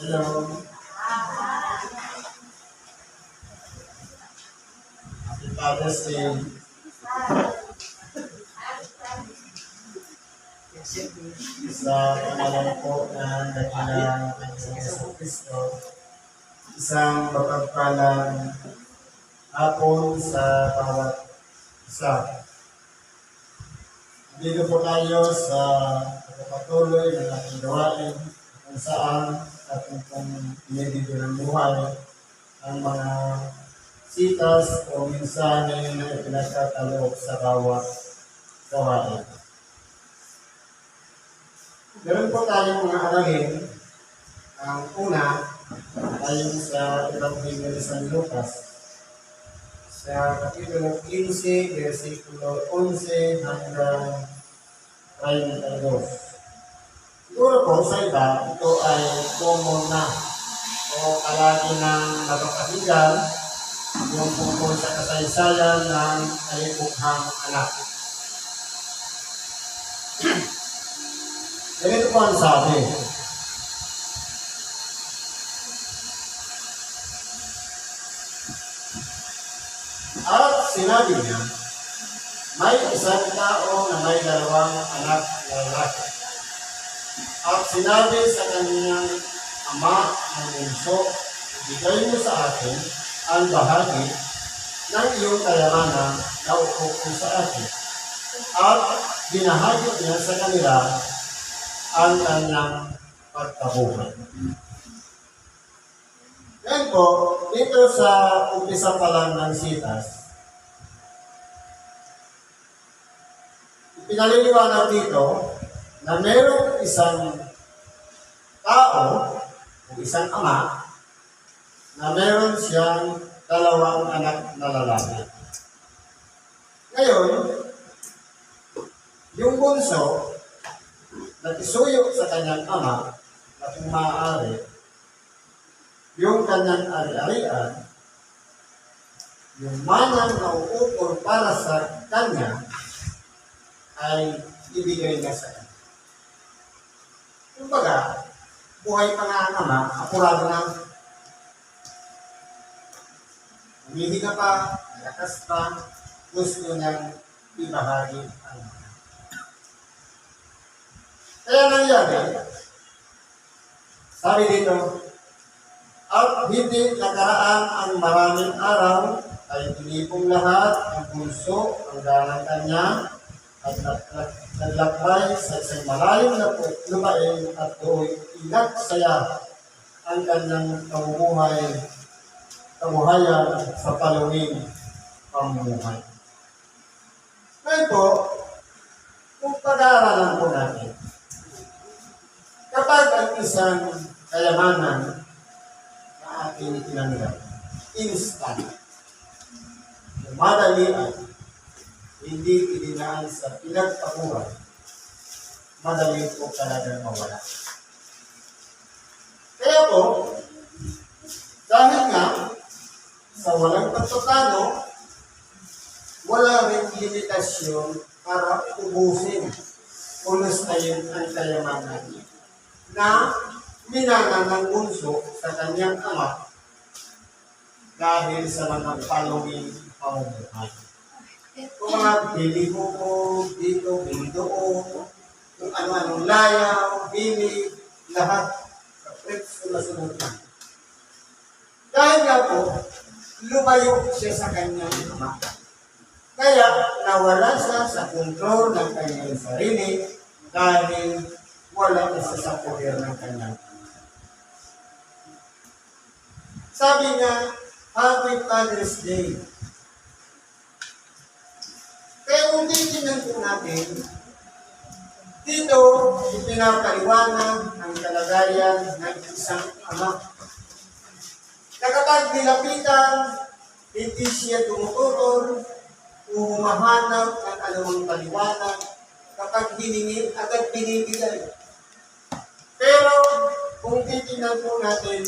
Hello. Happy Father's Day. Sa pangalan po ng dakilang Panginoong Jesucristo, isang mapagpalang hapon sa bawat isa. Dito po tayo sa pagpapatuloy ng ating gawain kung saan ating pong pinibigyan ng buhay ang mga sitas o mensahe na ipinagkakaloob sa bawat gawain. Meron po tayong mga aralin. Ang una ay sa Ebanghelyo ni San Lucas sa Kapitulo 15, versikulo 11 hanggang 32. Siguro po sa iba, ito ay common na o palagi ng napapakinggan yung tungkol sa kasaysayan ng kalibughang anak. Ganito po ang sabi. At sinabi niya, may isang tao na may dalawang anak na lalaki. At sinabi sa kanyang ama ng bunso, ibigay mo sa akin ang bahagi ng iyong kayamanan na upo sa akin. At binahagi niya sa kanila ang kanyang pagkabuhay. Ngayon po, dito sa umpisa pa lang ng sitas, pinaliliwanag dito na mayroong isang tao o isang ama na mayroon siyang dalawang anak na lalaki. Ngayon, yung bunso nagisuyo sa kanyang ama na kung maaari, yung kanyang ari-arian, yung manang na uukol para sa kanya, ay ibigay niya sa kanya. Kumbaga, buhay pa nga ang ama, apurado na, humihinga pa, malakas pa, gusto niyang ibahagi ang mga. Kaya nangyari, sabi dito, at hindi nakaraan ang maraming araw, ay tinipong lahat ang bunso, ang dalang kanya, at naglakbay sa isang malayong lupain at doon inagsaya ang kanyang kabuhayan sa paluwing pamumuhay. Ngayon po, kung pag-aaralan po natin, kapag ang isang kayamanan na ating tinanggap, instant, madalian, hindi idinaan sa pinagpakuhan, madali po talagang mawala. Kaya po, dahil nga, sa walang pagtutano, wala rin limitasyon para ubusin, ulustayin ang kayamanan na minana ng bunso sa kanyang ama dahil sa mga paluwing pamumuhay. Kung mga bili mo po dito, bili doon, kung ano-anong layaw, bili, lahat sa pretso na sunod na. Dahil nga po, lumayo siya sa kanyang ama. Kaya nawala siya sa kontrol ng kanyang sarili dahil wala isa sa poder ng kanyang ama. Sabi nga, Happy Father's Day. Kaya kung titignan po natin, dito ipinapaliwanag ang kalagayan ng isang ama. Na kapag nilapitan, hindi siya tumututor o humahanap ng anumang paliwanag. Kapag hiningi, agad binibigay. Pero kung titignan po natin,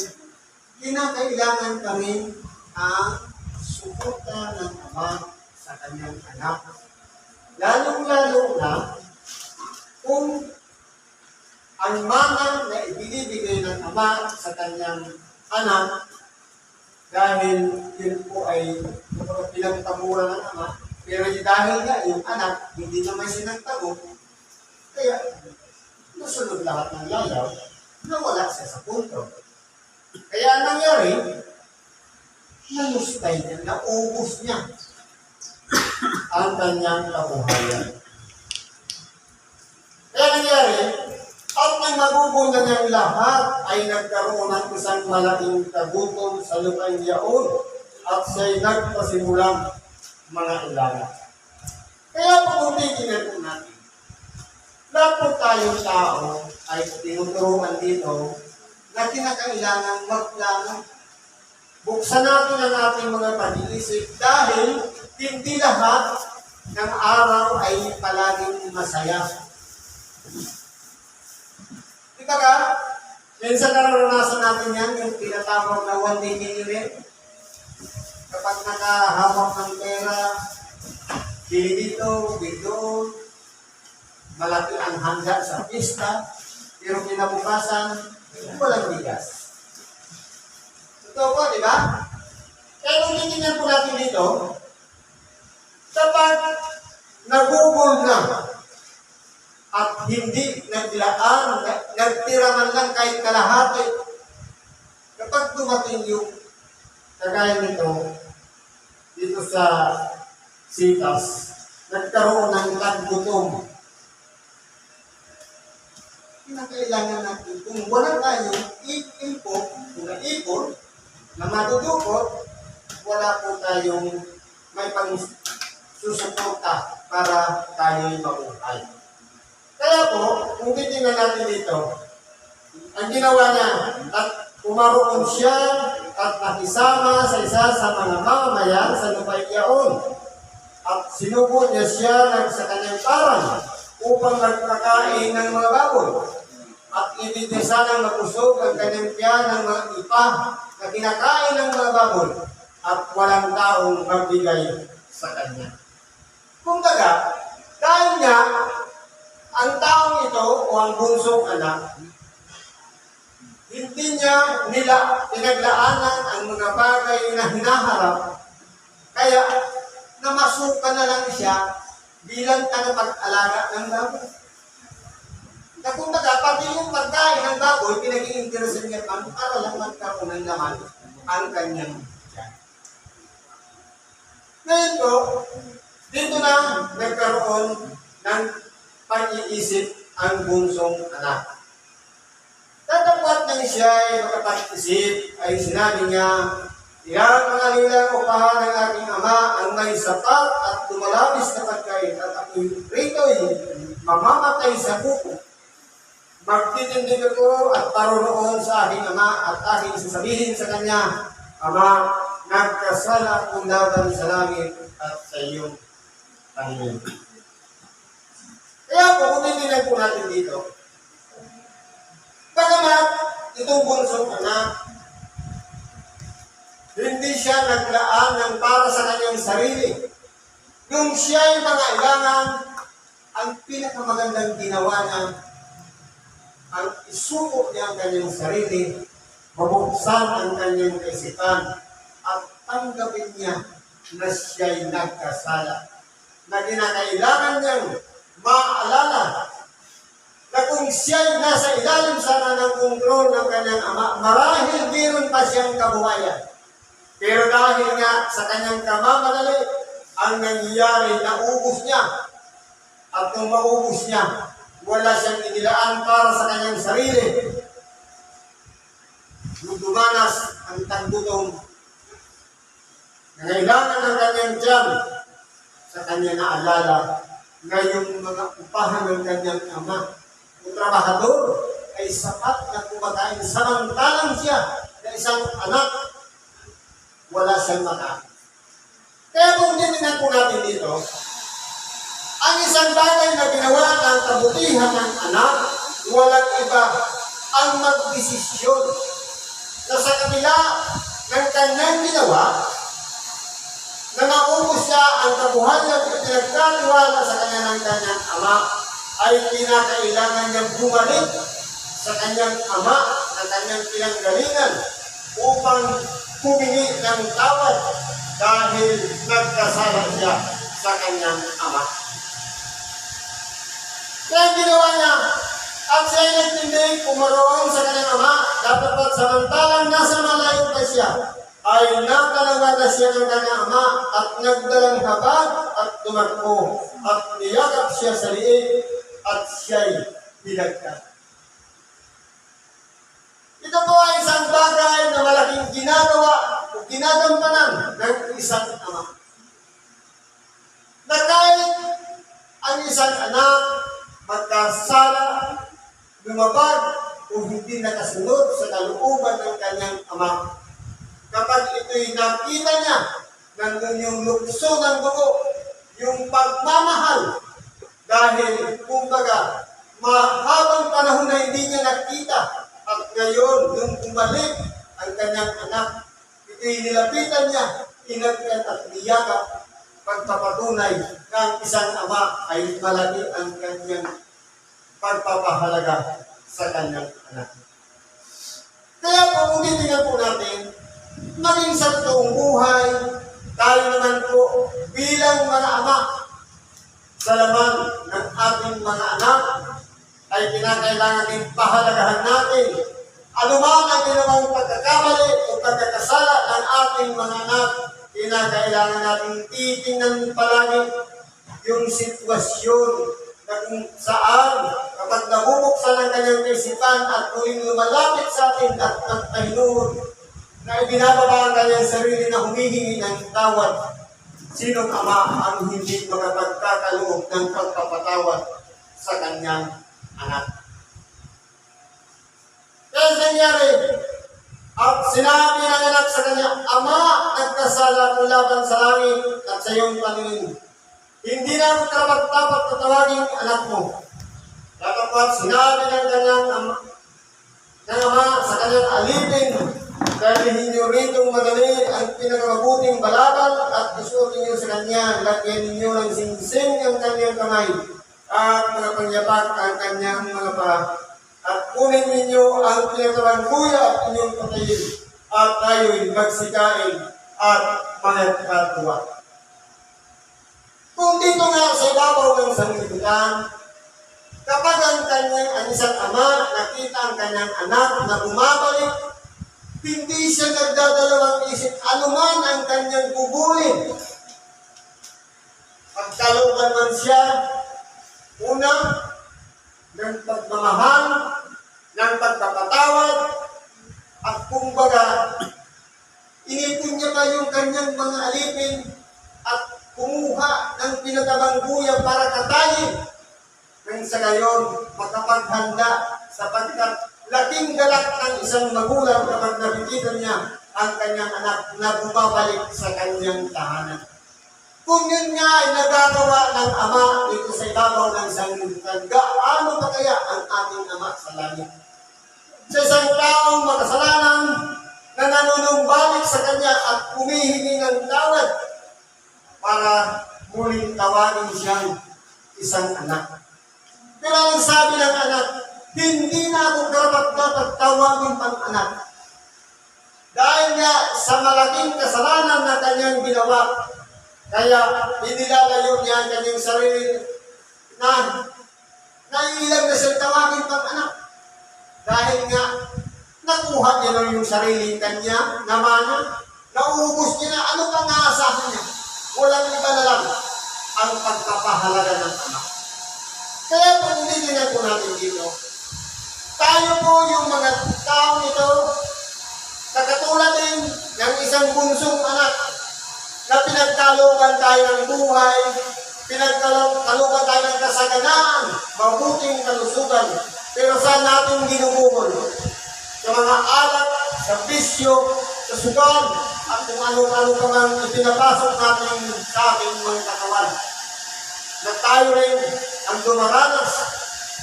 kinakailangan kami ang suporta ng ama sa kanyang anak. Lalong-lalo na kung ang mana na ibinibigay ng kanyang ama sa kanyang anak dahil yun po ay pinagtaburan ng ama. Pero dahil nga yung anak hindi naman sinagtago, kaya nasunod lahat ng layaw na wala siya sa punto. Kaya ang nangyari, nalustay niya, naubos niya ang kanyang kabuhayan. Kaya nangyari, at may magugunan niyang lahat ay nagkaroon ng isang malaking kagutom sa lupang yaon at siya'y nagpasimulang mga ilaga. Kaya kung titignan po natin, lahat po tayong tao ay tinuturuan dito na kinakailangan magplano. Buksan natin ang ating mga pag-iisip dahil hindi lahat ng araw ay palaging masaya. Diba ka? Minsan naranasan natin yan, yung tinatawag na one-day millionaire. Kapag nakahawak ng pera, bili dito, bili doon, malaki ang handa sa pista, pero kinabukasan, walang bigas. Totoo po, di ba? Kaya kung titignan po natin dito, kapag nagugol na at hindi naglaan, nagtira man lang kahit kalahati, kapag dumating yung kagaya nito, dito sa Sitas, nagkaroon ng taggutom. Kinakailangan natin, kung wala tayong ipon na matudukot, wala po tayong may pang-susuporta para tayo'y mabuhay. Kaya po, kung titingnan natin dito, ang ginawa niya, at umaroon siya at nakisama sa isa sa mga mamamayan sa lupay yaon. At sinubo niya siya sa kanyang parang upang magpakain ng mga baboy. At ibinisa ng mapusog ang kanyang tiyan ng mga ipa na kinakain ng mga baboy at walang taong magbigay sa kanya. Kumbaga, dahil niya, ang taong ito o ang bunsong anak, hindi niya pinaglaanan ang mga bagay na hinaharap, kaya namasukan na lang siya bilang tagapag-alaga ng baboy. Na kumbaga, pati yung pagkain ng baboy, pinag-iinteresan niya para lang magkaroon ng laman ang kanyang tiyan. Ngayon po, dito na nagkaroon ng pag-iisip ang bunsong anak. Tatapot nang siya ay makapag-isip, ay sinabi niya, "Iyan mga nilang upahan ng aking ama ang may sapat at lumalabis na pagkain at ako'y rito'y mamamatay sa buko. Magtitindig ako at paroroon sa aking ama at aking sasabihin sa kanya, Ama, nagkasala akong laban sa langit at sa iyong Panginoon." Kaya po, kung titignan po natin dito, bagamat itong bunsong anak, hindi siya naglaan ng para sa kanyang sarili. Nung siya ay mangailangan, ang pinakamagandang ginawa niya, ang isuko niya ang kanyang sarili, mabuksan ang kanyang kaisipan, at tanggapin niya na siya'y nagkasala. Na kinakailangan niyang maalala na kung siya'y nasa ilalim sana ng kontrol ng kanyang ama, marahil meron pa siyang kabuhayan. Pero dahil nga sa kanyang kamamadali, ang nangyayari, naubos niya. At kung maubos niya, wala siyang inilaan para sa kanyang sarili. Nung dumanas ang taggutom, nangailangan ng kanyang tiyan, sa kanya naalala na yung mga upahan ng kanyang ama, yung trabahador ay sapat na kumakain. Samantalang siya na isang anak, wala siyang makain. Kaya kung titignan po natin dito, ang isang bagay na ginawa ng kabutihan ng anak, walang iba ang magdesisyon na sa kabila ng kanyang ginawa, na maubos siya ang kabuhayan at pinagkatiwala sa kanya ng kanyang ama, ay kinakailangan niyang bumalik sa kanyang ama na kanyang pinanggalingan upang humingi ng tawad dahil nagkasala siya sa kanyang ama. Kaya ginawa niya, at siya ay nagtindig pumaroon sa kanyang ama, dapat samantalang nasa malayo pa siya, ay nakalangada siya ng kanyang ama at nagdalang habag at tumakbo at niyakap siya sa liig at siya'y binagkat. Ito po ay isang bagay na malaking ginagawa o ginagampanan ng isang ama. Na kahit ang isang anak magkasala, lumabag o hindi nakasunod sa kalooban ng kanyang ama, kapag ito'y nakita niya, nandun yung lukso ng dugo, yung pagmamahal, dahil kumbaga, mahabang panahon na hindi niya nakita, at ngayon, nung umalik ang kanyang anak, ito'y nilapitan niya, inagkan at niyakap, pagpapatunay na ang isang ama ay malaki ang kanyang pagpapahalaga sa kanyang anak. Kaya kung titingnan po natin, maging sa totoong buhay, tayo naman po bilang mga ama, sa laman ng ating mga anak, ay kinakailangan din pahalagahan natin. Anuman ang ginawang pagkakamali o pagkakasala ng ating mga anak, kinakailangan natin titingnan palagi yung sitwasyon na kung saan kapag nabubuksan ang kanyang kaisipan at muling lumalapit sa atin at nagpahinuhod na ibinababa ang kanyang sarili na humihingi ng tawad. Sinong ama ang hindi makapagkakaloob ng pagpapatawad sa kanyang anak? Kaya nangyari, at sinabi ng anak sa kanya, Ama, nagkasala ko laban sa langit at sa iyong paningin. Hindi na ako karapat-dapat na tawagin anak mo. Dapat sinabi ng kanyang ama sa kanyang alipin, dahil ninyo rito madali ang pinakamabuting balabal at isuot ninyo sa kanya, lagyan ninyo ng singsing ang kanyang kamay at mga pangyapak ang kanyang mga paa. At kunin ninyo ang pinakabang kuya at inyong patayin at tayo'y magsikain at magkatuwa. Kung dito nga sa ibabaw ng sanglibutan, kapag ang isang ama nakita ang kanyang anak na bumabalik, hindi siya nagdadalawang isip anuman ang kanyang gugulin. Pagkalooban man siya, una, ng pagmamahal, ng pagpapatawad, at kumbaga, inipon niya pa yung kanyang mga alipin at kumuha ng pinatabang buya para katayin. Nang sa gayon, makapaghanda sapagkat laking galak ng isang magulang kapag nakikita niya ang kanyang anak na bumabalik sa kanyang tahanan. Kung yun nga ay nagagawa ng ama dito sa ibabaw ng sanglibutan, gaano pa kaya ang ating ama sa langit? Sa isang taong makasalanan na nanunumbalik sa kanya at humihingi ng tawad para muling tawagin siyang isang anak. Pero ang sabi ng anak, hindi na ako dapat tawagin pang anak. Dahil nga sa malaking kasalanan na kanyang ginawa, kaya inilalayo niya ang kanyang sarili na naiilang na siyang tawagin pang anak. Dahil nga, nakuha niya lang yung sarili kanya, namana, nauubos niya na ano pang aasahan niya. Walang iba na lang ang pagpapahalaga ng anak. Kaya kung nilinan po natin dito, tayo po yung mga taong ito, nakatulad din ng isang bunsong anak na pinagkalooban tayo ng buhay, pinagkalooban tayo ng kasaganaan, mabuting kalusugan, pero saan natin ginugugol? Sa mga alak, sa bisyo, sa sugal, at kung ano-ano pa man ipinapasok natin sa ating mga katawan. Na tayo rin ang dumaranas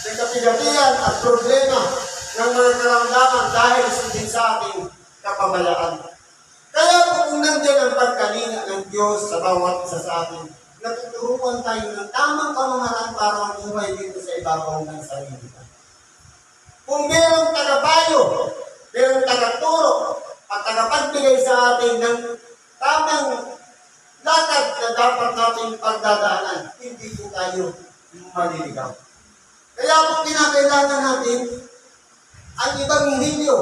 ng kapigapian at problema ng mga karamdaman dahil din sa ating kapabayaan. Kaya kung nandiyan ang pagkalinga ng Diyos sa bawat isa sa atin, natuturuan tayo ng tamang pamamaraan para mabuhay dito sa ibabaw ng sarili. Kung mayroong tagapayo sa atin ng tamang lakad na dapat nating pagdadaanan. Hindi po tayo maliligaw. Kaya po kinakailangan natin ang Ebanghelyo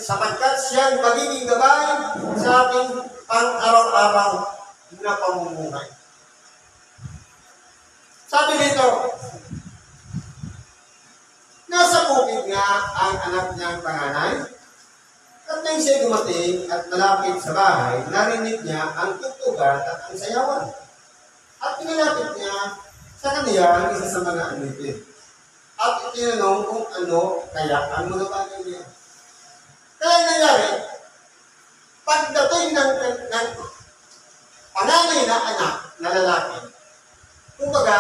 sapagkat siyang magiging gabay sa ating pang-araw-araw na pamumuhay. Sabi dito, nasa bukid nga ang anak niyang panganay, at nang siya dumating at malapit sa bahay, narinig niya ang tugtugan at ang sayawan. At pinalapit niya sa kaniya ang isa sa mga alipin. At itinanong kung ano kaya ang mga bagay niya. Kaya nangyari, pagdating ng panganay na anak na lalaki, kumbaga,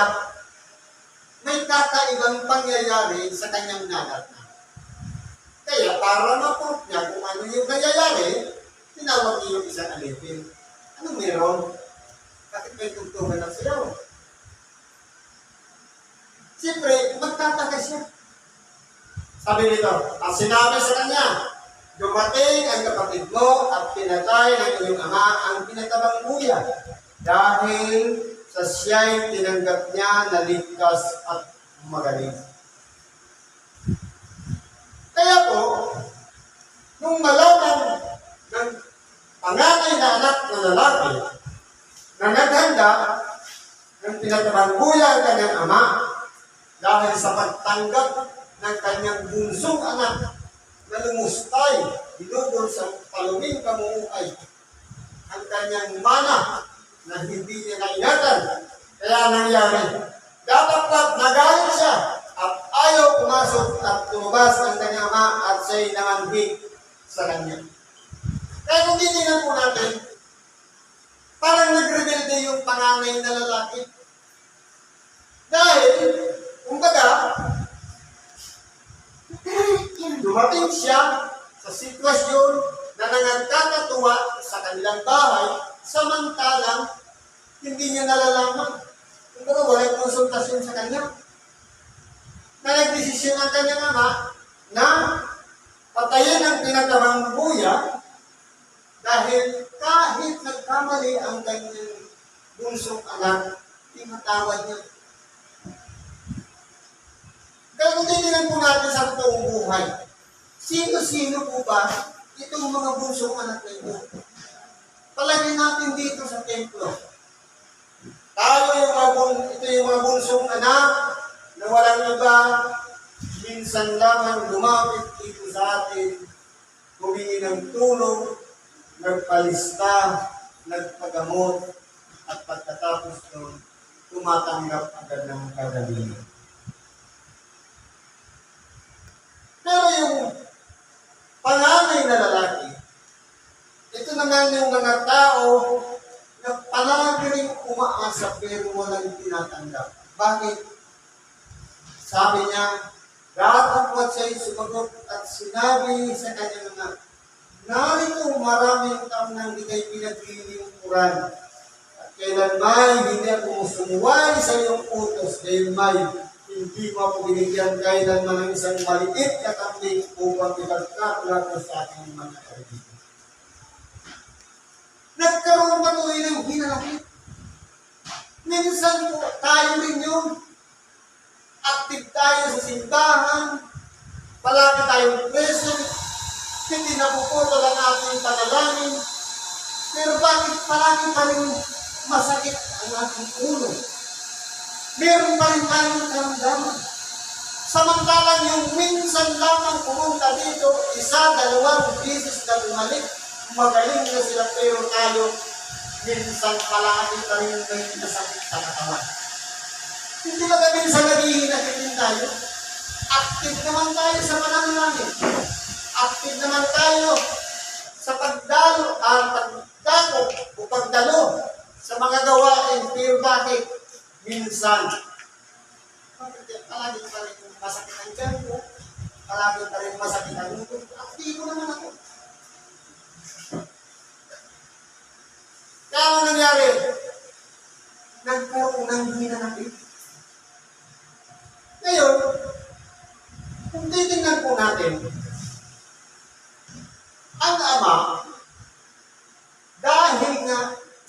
may kakaibang pangyayari sa kanyang nadatnan. Kaya para ma-proof niya kung ano yung nangyayari, tinawag niya yung isang alipin. Ano meron? Bakit may tugtugan ng sayaw? Siyempre, magtataka siya. Sabi nito, ang sinabi sa kanya, dumating ang kapatid mo at pinatay ng iyong ama ang pinatabang buya dahil sa siya'y tinanggap niya na ligtas at magaling. Kaya po, nung malaman ng panganay na anak na lalaki na naghanda ng pinatabang buya ang kanyang ama dahil sa pagtanggap ng kanyang bunsong anak na lumustay, dinugol sa paluming kamuukay ang kanyang mana na hindi niya naingatan. Kaya nangyari, dapat nagalit siya at ayaw pumasok at tumabas ang kanyang ama at siya'y namanhig sa kanya. Kaya kung titingnan po natin, parang nagrebelde yung panganay na lalaki. Dahil, kumbaga, dumating siya sa sitwasyon na nangagkakatuwa sa kanilang bahay, samantalang hindi niya nalalaman. Kumbaga, walang konsultasyon sa kanya. Na nagdesisyon ang kanyang ama na patayin ang pinatabang buya dahil kahit nagkamali ang kanyang bunsong anak, tinatawad niya. Kaya kung titingnan po natin sa totoong buhay, sino-sino po ba itong mga bunsong anak na ito? Palagay natin dito sa templo. Ito yung mga bunsong anak na walang iba, minsan lamang lumapit dito sa atin, humingi ng tulong, nagpalista, nagpagamot, at pagkatapos nun, tumatanggap agad ng kagalingan. Pero yung panganay na lalaki, ito naman yung mga tao na palagi rin umaasa pero walang tinatanggap. Bakit? Sabi niya, datapwat siya'y sumagot at sinabi sa kanyang anak, narito maraming taon nang ika'y pinaglilingkuran. At kailan may hindi ako sumuway sa iyong utos, dahil may hindi mo ako binigyan kailan man ang isang maliit na kambing upang ipagkakula ko sa aking mga kaibigan. Nagkaroon ba ito ng hinanakit? Minsan po, tayo rin yun. Active tayo sa simbahan, palagi tayong present, hindi napuputol ang ating panalangin, pero bakit palagi pa rin masakit ang ating ulo? Meron pa rin tayong karamdaman. Samantalang yung minsan lamang pumunta dito, 1-2 beses na bumalik, magaling na sila, pero tayo, minsan palagi pa rin may nasakit sa katawan. Hindi ba kami minsan naghihinakit din tayo? Active naman tayo sa pananalangin. Active naman tayo sa pagdalo o pagdalo sa mga gawain, pero bakit? Minsan, palagi pa rin masakit ang tiyan ko, palagi pa rin masakit ang ulo. Aktibo naman ako. Kaya ano nangyari? Nagkaroon ng hinanakit. Ngayon, kung titingnan po natin, ang ama,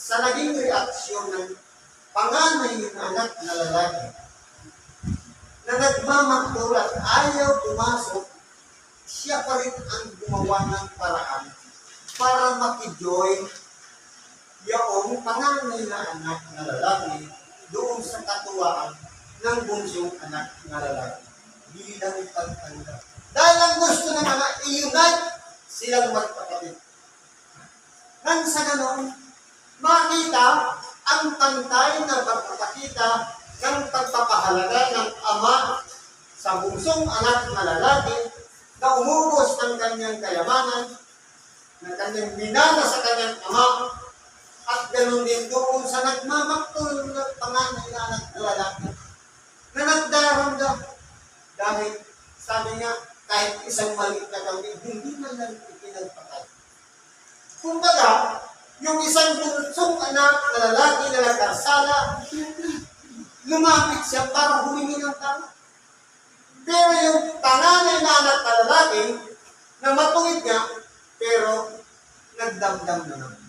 sa naging reaksyon ng panganay ng anak na lalaki na nagmamagtol at ayaw pumasok, siya pa rin ang gumawa ng paraan para makijoin yung panganay na anak na lalaki doon sa katuwaan ng bunsong anak na lalaki bilang pagtanggap. Dahil ang gusto ng mga i-unite silang magkapatid. Nang sa ganon, makita ang pantay na pagpapakita ng pagpapahalaga ng ama sa bunsong anak na lalaki na umubos ng kanyang kayamanan, na kanyang binana sa kanyang ama, at ganoon din doon sa nagmamaktol ng panganay na anak na lalaki na nagdaramdam. Dahil sabi nga, kahit isang maliit na kami, hindi man lang ipinagpatay. Kumbaga, yung isang bunsong anak na lalaki na nagkasala, lumapit siya para humingi ng tama. Pero yung panganay na anak na lalaki, na matuwid nga, pero nagdamdam na naman.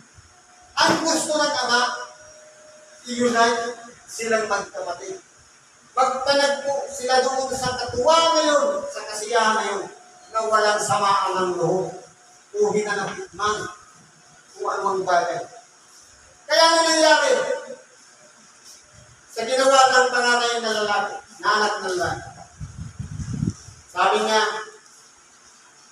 Ang gusto ng ama, i-unite silang magkapatid. Magpanagpo sila doon sa katuwa ngayon, sa kasiyahan ngayon, na walang samaan ng loob, o hinanapit man, kung anong bagay. Kaya ano nangyari? Sa ginawa ng panganay na lalaki, na anak na lalaki, sabi niya,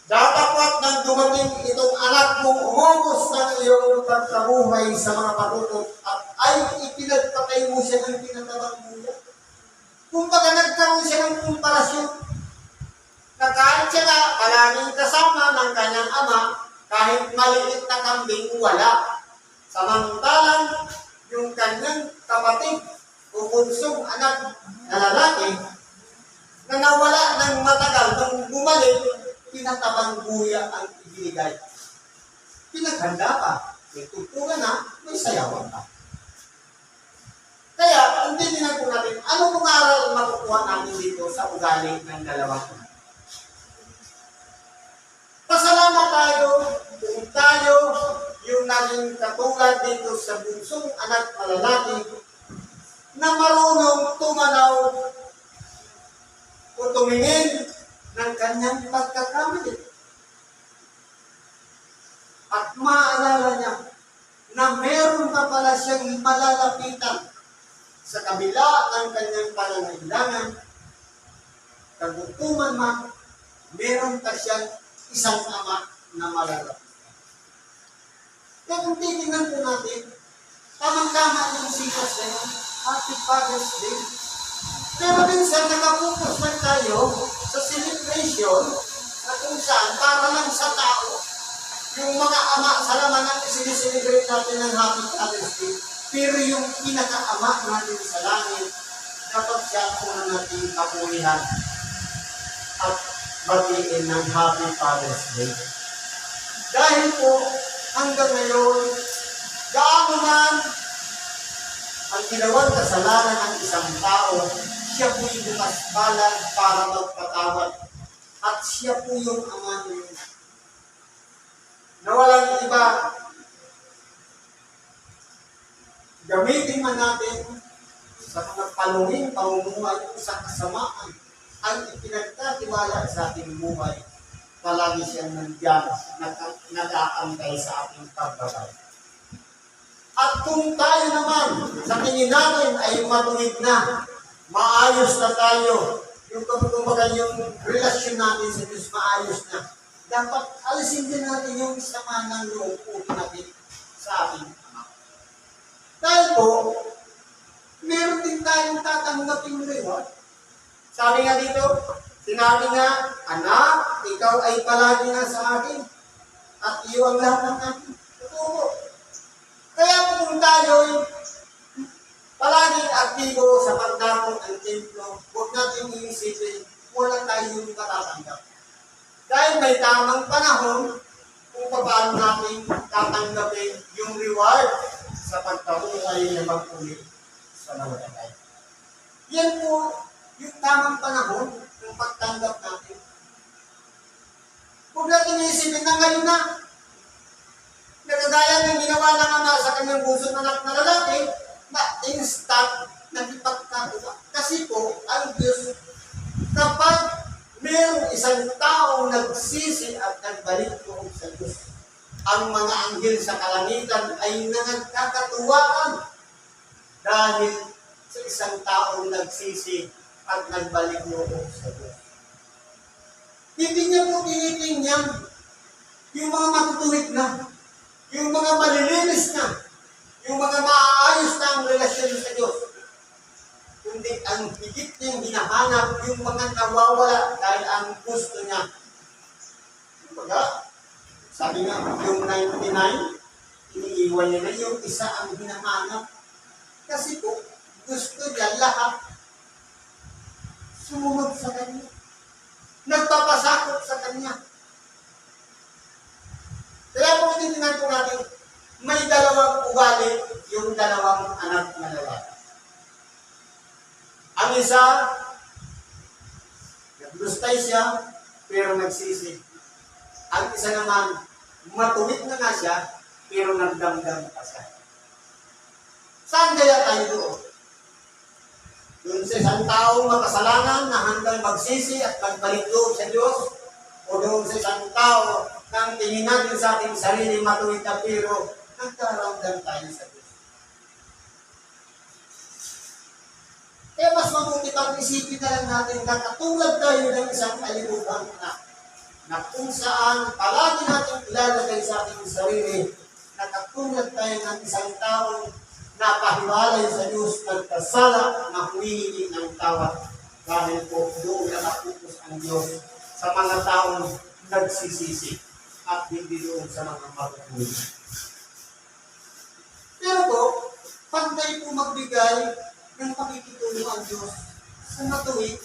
dapat nang dumating itong anak mong umubos ng iyong pagkabuhay sa mga patutot at ay ipinagpatay mo siya ng pinatabang buya. Kung baga nagkaroon siya ng komparasyon na kahit siya na palaging kasama ng kanyang ama, kahit maliit na kambing wala. Samantalang yung kanyang kapatid o bunsong anak na lalaki na nawala ng matagal nung bumalik, pinatabang buya ang ibinigay. Pinaghanda pa. May tugtugan na, may sayawan pa. Kaya, hindi din po natin, ano pong aral makukuha natin dito sa ugali ng dalawang ito? Pasalamat tayo kung tayo yung naging katulad dito sa bunsong anak na lalaki na marunong tumanaw o tumingin ng kanyang pagkakamali. At maalala niya na meron pa pala siyang malalapitan sa kabila ng kanyang pangangailangan, kagutuman man, meron pa siyang isang ama na malalapitan. Kaya kung titingnan po natin, tamang-tama yung sikas na yun, Happy Father's Day. Pero minsan nakapokus lang tayo sa celebration na kung saan para lang sa tao. Yung mga ama, sa laman natin sineselebrate natin ng Happy Father's Day. Pero yung pinaka-ama natin sa langit, dapat siya po na natin kapulihan at batiin ng Happy Father's Day. Dahil po, hanggang ngayon, gaano man ang ginawang kasalanan ng isang tao, siya po yung bukas balag para magpatawad. At siya po yung ama niyo. Na walang iba, gamitin man natin sa mga palunging pamumuhay o sa kasamaan ang ipinagkatiwala sa ating buhay. Palagi siyang nandiyan, nag-aantay sa ating pagbabay. At kung tayo naman, sa tingin natin ay matuwid na, maayos na tayo, yung kumbaga yung relasyon natin sa Diyos maayos na, dapat alisin din natin yung sama ng loob natin sa ating ama. Dahil po, meron din tayong tatanggaping reward. Sabi nga dito, sinabi nga, anak, ikaw ay palagi na sa akin at iyo ang lahat ng akin. Totoo. Kaya kung tayo palaging aktibo sa pagdakong ang templo, huwag natin iisipin, wala tayong matatanggap. Dahil may tamang panahon kung paano natin tatanggapin yung reward sa pagkabuhay na mag-ulit sa nawalatay. Yan po yung tamang panahon ng pagtanggap natin. Huwag natin iisipin na ngayon na, kagaya ng ginawa ng ama sa kanyang bunso na anak na lalaki, na instant nagipagkatuwa. Kasi po, ang Diyos, kapag mayroong isang taong nagsisi at nagbalik loob sa Diyos, ang mga anghel sa kalangitan ay nagkakatuwaan dahil sa isang taong nagsisi at nagbalik loob sa Diyos. Hindi niya po tinitingnan yung mga matutuwid na, yung mga malilinis na, yung mga maaayos na ang relasyon sa Diyos. Kundi ang higit niyang hinahanap yung mga nawawala dahil ang gusto niya. Kumbaga, sabi nga, yung 99, iniiwan niya na yung isa ang hinahanap. Kasi po, gusto niya lahat sumunod sa Kanya. Nagpapasakot sa Kanya. Kaya po titingnan po natin, may dalawang ugali yung dalawang anak na lalaki. Ang isa, naglustay siya, pero nagsisi. Ang isa naman, matuwid na nga siya, pero nagdamdam pa siya. Saan kaya tayo doon? Doon sa isang taong makasalanan na handang magsisi at magbalik loob sa Diyos, o doon sa isang tao na tingin natin sa ating sarili matuwid na pero nagkaramdam tayo sa Diyos. Kaya mas mabuti pang isipin na lang natin na katulad tayo ng isang kalibutan na kung saan palagi natin ilalagay sa ating sarili na katulad tayo ng isang taong napahiwalay sa Diyos, nagkasala, na humihingi ng tawad. Dahil po doon nakapupos ang Diyos sa mga taong nagsisisi at hindi doon sa mga matutuloy. Pero po, pantay po magbigay ng pakikitulong ang Diyos sa matuwid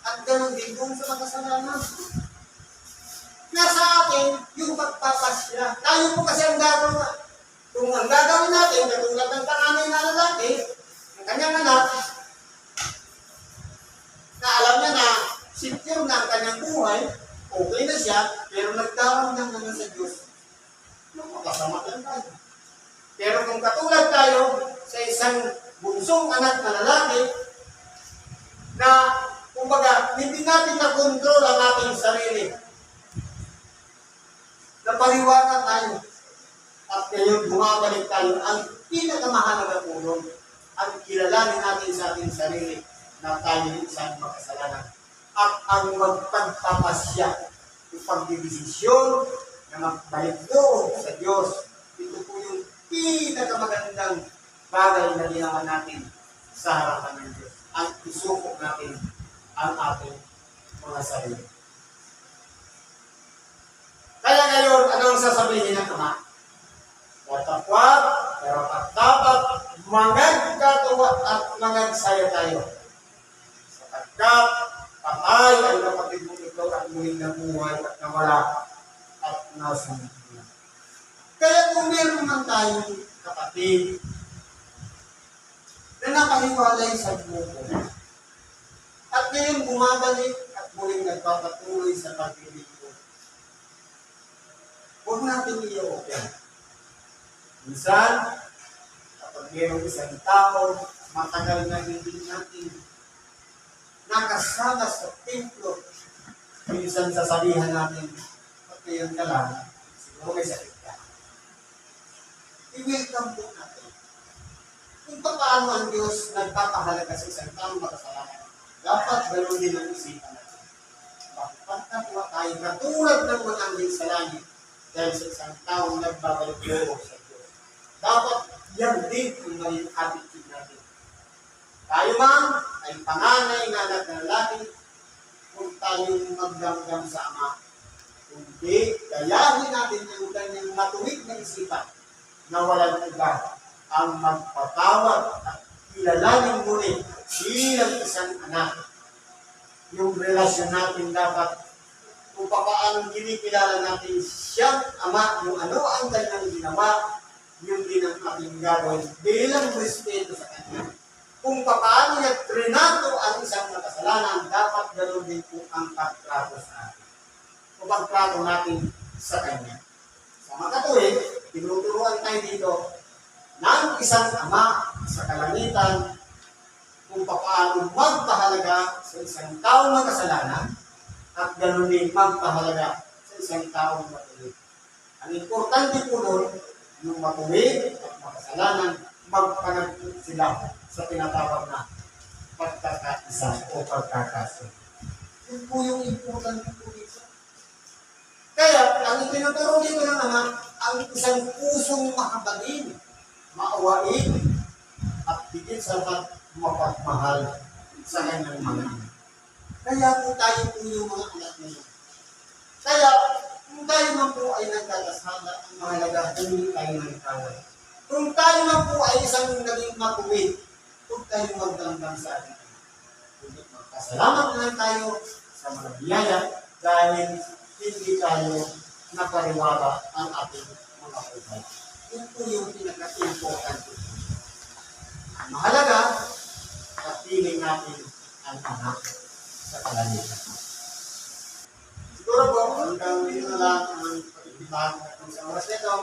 at ganoon din kung sa makasalanan. Nasa atin yung pagpapasya. Tayo po kasi ang gagawin. Kung ang gagawin natin, katulad ng panganay na lalaki, ang kanyang anak, na alam niya na secure na ang kanyang buhay, okay na siya, pero nagdaramdam naman sa Diyos, makasama lang tayo. Pero kung katulad tayo sa isang bunsong anak na lalaki, na, kumbaga, hindi natin na-control ang ating sarili. Napaliwanag tayo. At ngayon, bumabalik tayo. Ang pinakamahalaga po doon, ang kilalanin natin sa ating sarili na tayo isang makasalanan. At ang magpagpapasya, yung pagdidesisyon na magbalik doon sa Diyos, ito po yung pinakamagandang bagay na ginawa natin sa harapan ng Diyos. Ang isuko natin ang ating mga sarili. Kaya ngayon, anong sasabihin ng Ama? Watakwat, pero pagtapat, magagkatuwa at magagsaya tayo. Sapagkat patay ang kapatid mong ito at muling nabuhay at nawala at nasunod. Kaya kung meron man tayong kapatid na nakahiwalay sa buko at ngayon bumabalik at muling nagpapatuloy sa paglilingkod, huwag natin i-open. Minsan, kapag mayroong isang tao, matagal na hindi natin nakasama sa templo, minsan sasabihan natin, pag ngayon ka lang, siguro may sakit ka. I-welcome po natin. Kung paano ang Diyos nagpapahalaga sa isang taong makasalanan, dapat ganoon din ang isipan natin. Bakit pagkatuwa tayo katulad ng mga anghel sa langit dahil sa isang taong nagbabalik loob sa Diyos. Dapat yan din kung may attitude natin. Tayo man ay panganay na anak na lalaki kung tayong magdamdam sa Ama. Kundi, gayahin natin yung kanyang matuwid na isipan na walang iba ang magpatawad at kilalanin muli bilang isang anak. Yung relasyon natin dapat kung paano kinikilala natin siyang Ama, yung ano ang kanyang ginawa, yun din ang ating gagawin bilang respeto sa Kanya. Kung paano niya trinato ang isang makasalanan, dapat ganoon din po ang pagtrato sa atin. O pagtrato natin sa Kanya. Sa makatuwid, tinuturuan tayo dito ng isang ama sa kalangitan kung paano magpahalaga sa isang taong makasalanan at ganoon din magpahalaga sa isang taong matuwid. Ang importante po doon, yung matuwid at makasalanan, magpanagpit sila sa tinatawag na pagkakaisa o pagkakasunod. Yun po yung importante po dito. Kaya, ang itinuturo dito na naman, ang isang pusong mahabagin, maawain, at higit sa mapagmahal sa kanyang mga anak. Kaya po tayo po yung mga anak niya. Kaya, kung tayo man po ay nagkakasala, ang mahalaga, hindi tayo nagkawal. Kung tayo man po ay isang naging matuwid, huwag tayo magdamdam sa atin. Kundi magpasalamat na lang tayo sa mga biyaya dahil hindi tayo napariwara ang ating mga buhay. Yun po yung pinaka-importante. Ang mahalaga, kapiling natin ang anak sa kalangitan. Siguro po, hanggang dito na lang ang pag-ibigay natin sa oras nito.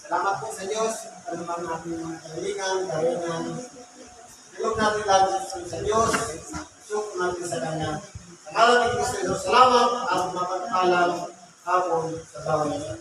Salamat po sa Diyos, kalumang natin mga kailangan, galingan. Tulog natin lagi sa Diyos, suk natin sa Kanya. Sa ngalan ni Kristo, salamat at mapagpalang hapon sa bawat isa.